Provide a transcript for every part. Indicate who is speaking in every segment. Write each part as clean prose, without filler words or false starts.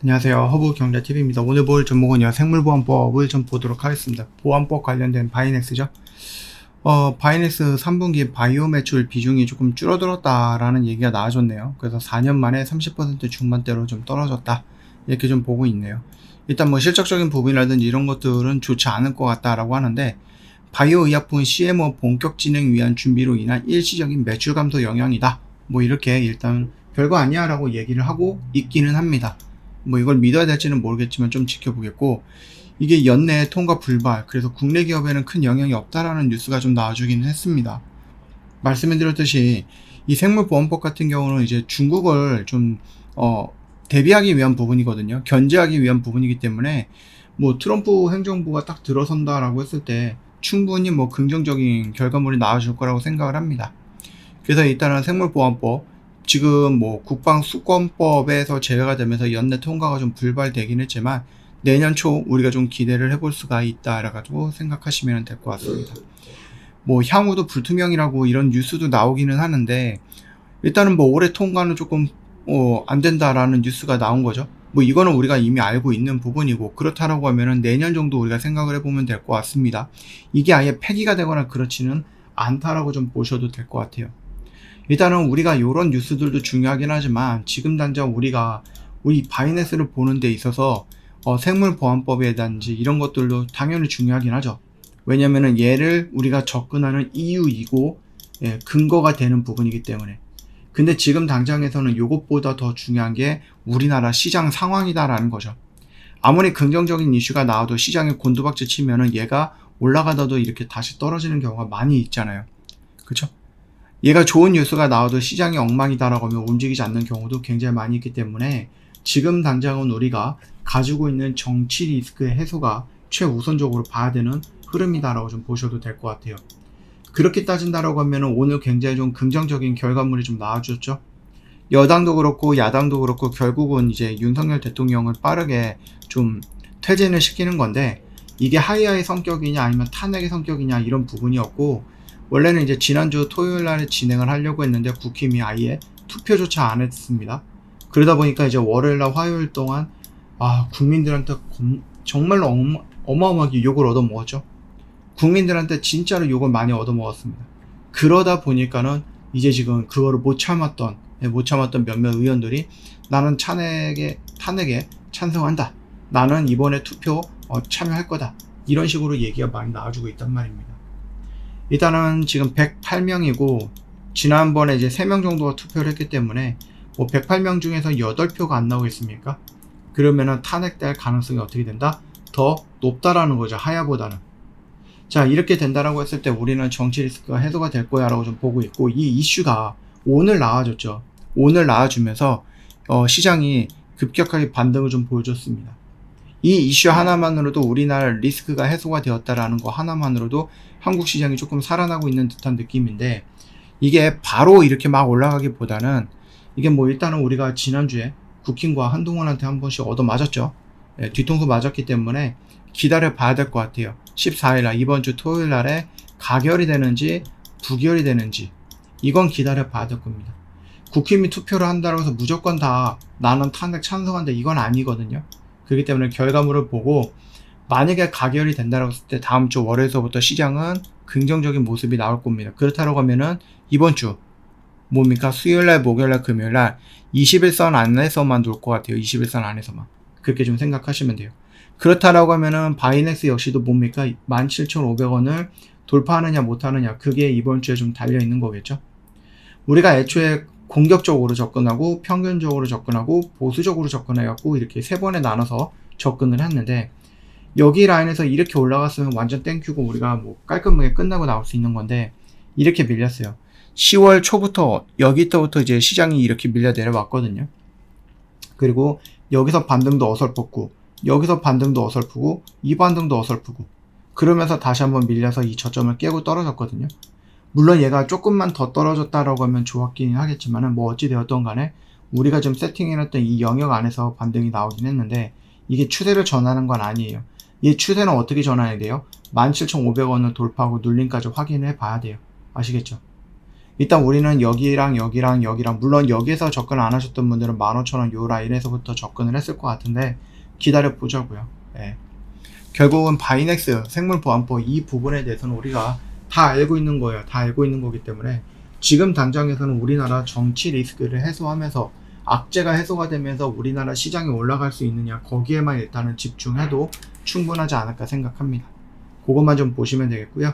Speaker 1: 안녕하세요. 허브경제TV입니다. 오늘 볼 종목은요, 생물보안법을 좀 보도록 하겠습니다. 보안법 관련된 바이넥스죠. 바이넥스 3분기 바이오 매출 비중이 조금 줄어들었다라는 얘기가 나와줬네요. 그래서 4년 만에 30% 중반대로 좀 떨어졌다. 이렇게 좀 보고 있네요. 일단 뭐 실적적인 부분이라든지 이런 것들은 좋지 않을 것 같다라고 하는데, 바이오 의약품 CMO 본격 진행 위한 준비로 인한 일시적인 매출 감소 영향이다. 뭐 이렇게 일단 별거 아니야 라고 얘기를 하고 있기는 합니다. 뭐 이걸 믿어야 될지는 모르겠지만 좀 지켜보겠고, 이게 연내 통과 불발, 그래서 국내 기업에는 큰 영향이 없다라는 뉴스가 좀 나와주기는 했습니다. 말씀드렸듯이 이 생물보안법 같은 경우는 이제 중국을 좀 대비하기 위한 부분이거든요. 견제하기 위한 부분이기 때문에 뭐 트럼프 행정부가 딱 들어선다라고 했을 때 충분히 뭐 긍정적인 결과물이 나와줄 거라고 생각을 합니다. 그래서 일단은 생물보안법 지금 뭐 국방수권법에서 제외가 되면서 연내 통과가 좀 불발되긴 했지만 내년 초 우리가 좀 기대를 해볼 수가 있다라고 생각하시면 될 것 같습니다. 뭐 향후도 불투명이라고 이런 뉴스도 나오기는 하는데, 일단은 뭐 올해 통과는 조금 안 된다라는 뉴스가 나온 거죠. 뭐 이거는 우리가 이미 알고 있는 부분이고, 그렇다라고 하면은 내년 정도 우리가 생각을 해보면 될 것 같습니다. 이게 아예 폐기가 되거나 그렇지는 않다라고 좀 보셔도 될 것 같아요. 일단은 우리가 이런 뉴스들도 중요하긴 하지만 지금 당장 우리 바이낸스를 보는 데 있어서 생물보안법이라든지 이런 것들도 당연히 중요하긴 하죠. 왜냐면은 얘를 우리가 접근하는 이유이고 근거가 되는 부분이기 때문에. 근데 지금 당장에서는 이것보다 더 중요한 게 우리나라 시장 상황이다라는 거죠. 아무리 긍정적인 이슈가 나와도 시장에 곤두박질 치면은 얘가 올라가다도 이렇게 다시 떨어지는 경우가 많이 있잖아요. 그쵸? 얘가 좋은 뉴스가 나와도 시장이 엉망이다라고 하면 움직이지 않는 경우도 굉장히 많이 있기 때문에 지금 당장은 우리가 가지고 있는 정치 리스크의 해소가 최우선적으로 봐야 되는 흐름이다라고 좀 보셔도 될 것 같아요. 그렇게 따진다라고 하면 오늘 굉장히 좀 긍정적인 결과물이 좀 나와줬죠. 여당도 그렇고 야당도 그렇고 결국은 이제 윤석열 대통령을 빠르게 좀 퇴진을 시키는 건데, 이게 하이하이 성격이냐 아니면 탄핵의 성격이냐 이런 부분이었고, 원래는 이제 지난주 토요일 날에 진행을 하려고 했는데 국힘이 아예 투표조차 안 했습니다. 그러다 보니까 이제 월요일 날 화요일 동안 국민들한테 정말로 어마어마하게 욕을 얻어먹었죠. 국민들한테 진짜로 욕을 많이 얻어먹었습니다. 그러다 보니까는 이제 지금 그거를 못 참았던 몇몇 의원들이 나는 탄핵에 찬성한다. 나는 이번에 투표 참여할 거다. 이런 식으로 얘기가 많이 나와주고 있단 말입니다. 일단은 지금 108명이고 지난번에 이제 3명 정도가 투표를 했기 때문에 뭐 108명 중에서 8표가 안 나오겠습니까? 그러면은 탄핵될 가능성이 어떻게 된다? 더 높다라는 거죠. 하야보다는. 자, 이렇게 된다라고 했을 때 우리는 정치 리스크가 해소가 될 거야 라고 좀 보고 있고, 이 이슈가 오늘 나와줬죠. 오늘 나와주면서 시장이 급격하게 반등을 좀 보여줬습니다. 이 이슈 하나만으로도 우리나라 리스크가 해소가 되었다라는 거 하나만으로도 한국 시장이 조금 살아나고 있는 듯한 느낌인데, 이게 바로 이렇게 막 올라가기보다는 이게 뭐 일단은 우리가 지난주에 국힘과 한동훈한테 한 번씩 얻어맞았죠. 뒤통수 맞았기 때문에 기다려 봐야 될 것 같아요. 14일날 이번 주 토요일 날에 가결이 되는지 부결이 되는지 이건 기다려 봐야 될 겁니다. 국힘이 투표를 한다고 해서 무조건 다 나는 탄핵 찬성한다 이건 아니거든요. 그렇기 때문에 결과물을 보고 만약에 가결이 된다고 했을 때 다음 주 월요일서부터 시장은 긍정적인 모습이 나올 겁니다. 그렇다고 하면은 이번 주 뭡니까? 수요일날, 목요일날, 금요일날 21선 안에서만 놀 것 같아요. 21선 안에서만. 그렇게 좀 생각하시면 돼요. 그렇다라고 하면은 바이넥스 역시도 뭡니까? 17,500원을 돌파하느냐 못하느냐, 그게 이번 주에 좀 달려있는 거겠죠. 우리가 애초에 공격적으로 접근하고 평균적으로 접근하고 보수적으로 접근해갖고 이렇게 3번에 나눠서 접근을 했는데, 여기 라인에서 이렇게 올라갔으면 완전 땡큐고 우리가 뭐 깔끔하게 끝나고 나올 수 있는 건데 이렇게 밀렸어요. 10월 초부터 여기부터 이제 시장이 이렇게 밀려 내려왔거든요. 그리고 여기서 반등도 어설펐고 여기서 반등도 어설프고 이 반등도 어설프고 그러면서 다시 한번 밀려서 이 저점을 깨고 떨어졌거든요. 물론 얘가 조금만 더 떨어졌다라고 하면 좋았긴 하겠지만은 뭐 어찌 되었던 간에 우리가 좀 세팅해놨던 이 영역 안에서 반등이 나오긴 했는데, 이게 추세를 전하는 건 아니에요. 이 추세는 어떻게 전환해야 돼요? 17,500원을 돌파하고 눌림까지 확인해 봐야 돼요. 아시겠죠? 일단 우리는 여기랑 물론 여기에서 접근 안 하셨던 분들은 15,000원 요 라인에서부터 접근을 했을 것 같은데 기다려 보자고요. 예. 결국은 바이넥스 생물보안법 이 부분에 대해서는 우리가 다 알고 있는 거예요. 다 알고 있는 거기 때문에 지금 당장에서는 우리나라 정치 리스크를 해소하면서 악재가 해소가 되면서 우리나라 시장이 올라갈 수 있느냐 거기에만 일단은 집중해도 충분하지 않을까 생각합니다. 그것만 좀 보시면 되겠고요.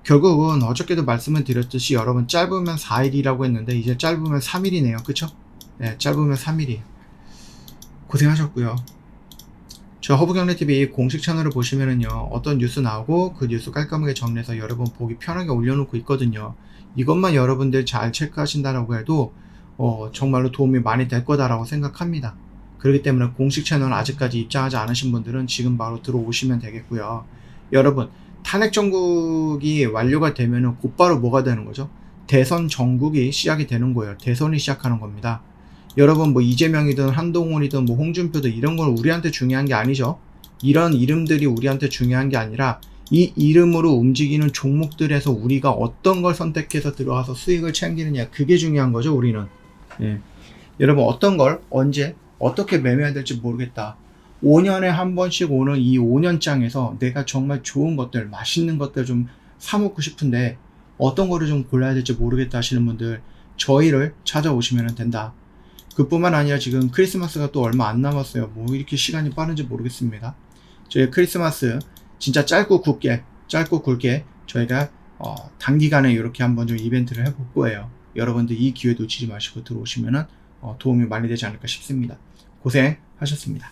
Speaker 1: 결국은 어저께도 말씀을 드렸듯이 여러분 짧으면 4일이라고 했는데 이제 짧으면 3일이네요. 그쵸? 네, 짧으면 3일이에요. 고생하셨고요. 저 허브경례TV 공식 채널을 보시면은요, 어떤 뉴스 나오고 그 뉴스 깔끔하게 정리해서 여러분 보기 편하게 올려놓고 있거든요. 이것만 여러분들 잘 체크하신다라고 해도 정말로 도움이 많이 될 거다라고 생각합니다. 그렇기 때문에 공식 채널 아직까지 입장하지 않으신 분들은 지금 바로 들어오시면 되겠고요. 여러분 탄핵 정국이 완료가 되면은 곧바로 뭐가 되는 거죠? 대선 정국이 시작이 되는 거예요. 대선이 시작하는 겁니다. 여러분 뭐 이재명이든 한동훈이든 뭐 홍준표든 이런 건 우리한테 중요한 게 아니죠. 이런 이름들이 우리한테 중요한 게 아니라 이 이름으로 움직이는 종목들에서 우리가 어떤 걸 선택해서 들어가서 수익을 챙기느냐 그게 중요한 거죠. 우리는. 예. 여러분 어떤 걸 언제 어떻게 매매해야 될지 모르겠다. 5년에 한 번씩 오는 이 5년장에서 내가 정말 좋은 것들 맛있는 것들 좀 사먹고 싶은데 어떤 거를 좀 골라야 될지 모르겠다 하시는 분들 저희를 찾아오시면 된다. 그뿐만 아니라 지금 크리스마스가 또 얼마 안 남았어요. 뭐 이렇게 시간이 빠른지 모르겠습니다. 저희 크리스마스 진짜 짧고 굵게 저희가 단기간에 이렇게 한번 좀 이벤트를 해볼 거예요. 여러분들 이 기회 놓치지 마시고 들어오시면은 도움이 많이 되지 않을까 싶습니다. 고생하셨습니다.